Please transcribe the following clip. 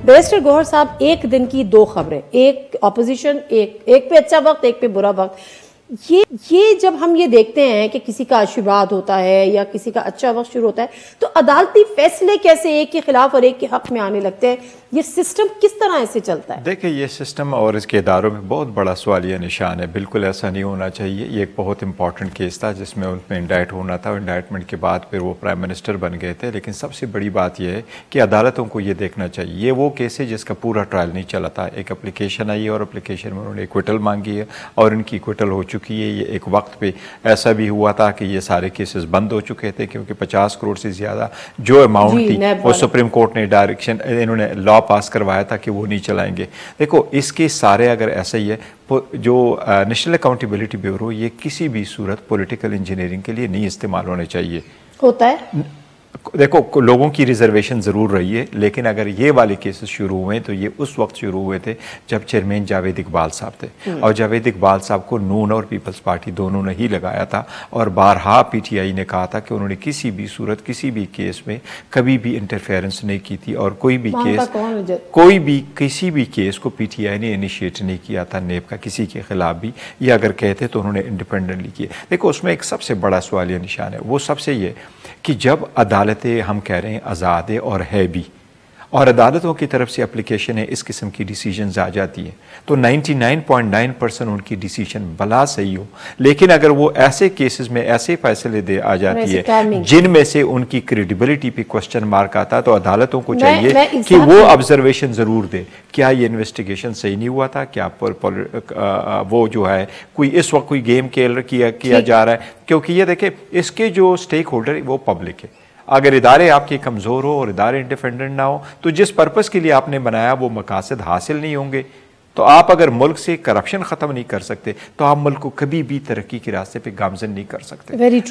Barrister Gauhar साहब, एक दिन की दो खबरें, एक ऑपोजिशन, एक पे अच्छा वक्त, एक पे बुरा वक्त। ये जब हम ये देखते हैं कि किसी का आशीर्वाद होता है या किसी का अच्छा वक्त शुरू होता है, तो अदालती फैसले कैसे एक के खिलाफ और एक के हक में आने लगते हैं? ये सिस्टम किस तरह से चलता है? देखिए, ये सिस्टम और इसके इदारों में बहुत बड़ा सवालिया निशान है। बिल्कुल ऐसा नहीं होना चाहिए। ये एक बहुत इंपॉर्टेंट केस था जिसमें उनमें इंडाइट होना था। इंडाइटमेंट के बाद फिर वो प्राइम मिनिस्टर बन गए थे। लेकिन सबसे बड़ी बात यह है कि अदालतों को ये देखना चाहिए, ये वो केस है जिसका पूरा ट्रायल नहीं चला था। एक एप्लीकेशन आई है और एप्लीकेशन में उन्होंने इक्विटल मांगी है और इनकी इक्विटल हो चुकी है। ये एक वक्त पे ऐसा भी हुआ था कि ये सारे केसेस बंद हो चुके थे क्योंकि 50 करोड़ से ज़्यादा जो अमाउंट थी वो सुप्रीम कोर्ट ने डायरेक्शन, इन्होंने लॉ पास करवाया था कि वो नहीं चलाएंगे। देखो, इसके सारे अगर ऐसा ही है, जो नेशनल अकाउंटेबिलिटी ब्यूरो, ये किसी भी सूरत पॉलिटिकल इंजीनियरिंग के लिए नहीं इस्तेमाल होने चाहिए। होता है, देखो, लोगों की रिजर्वेशन ज़रूर रही है, लेकिन अगर ये वाले केसेस शुरू हुए तो ये उस वक्त शुरू हुए थे जब चेयरमैन जावेद इकबाल साहब थे। और जावेद इकबाल साहब को नून और पीपल्स पार्टी दोनों ने ही लगाया था और बारहा पीटीआई ने कहा था कि उन्होंने किसी भी सूरत किसी भी केस में कभी भी इंटरफेरेंस नहीं की थी और कोई भी किसी भी केस को पीटीआई ने इनिशिएट नहीं किया था नेब का किसी के खिलाफ भी, या अगर कहते तो उन्होंने इंडिपेंडेंटली किए। देखो, उसमें एक सबसे बड़ा सवालिया निशान है, वो सबसे ये कि जब अदालतें हम कह रहे हैं आज़ाद है और है भी, और अदालतों की तरफ से एप्लीकेशन है, इस किस्म की डिसीजंस आ जाती हैं, तो 99.9% उनकी डिसीजन भला सही हो, लेकिन अगर वो ऐसे केसेस में ऐसे फैसले दे आ जाती है जिनमें से उनकी क्रेडिबिलिटी पे क्वेश्चन मार्क आता है, तो अदालतों को चाहिए कि वो ऑब्जर्वेशन ज़रूर दे, क्या ये इन्वेस्टिगेशन सही नहीं हुआ था, क्या वो जो है कोई इस वक्त कोई गेम किया जा रहा है। क्योंकि ये देखे, इसके जो स्टेक होल्डर है वो पब्लिक है। अगर इदारे आपके कमज़ोर हो और इदारे इंडिपेंडेंट ना हो तो जिस पर्पस के लिए आपने बनाया वो मकासद हासिल नहीं होंगे। तो आप अगर मुल्क से करप्शन ख़त्म नहीं कर सकते तो आप मुल्क को कभी भी तरक्की के रास्ते पे गामज़न नहीं कर सकते। Very true.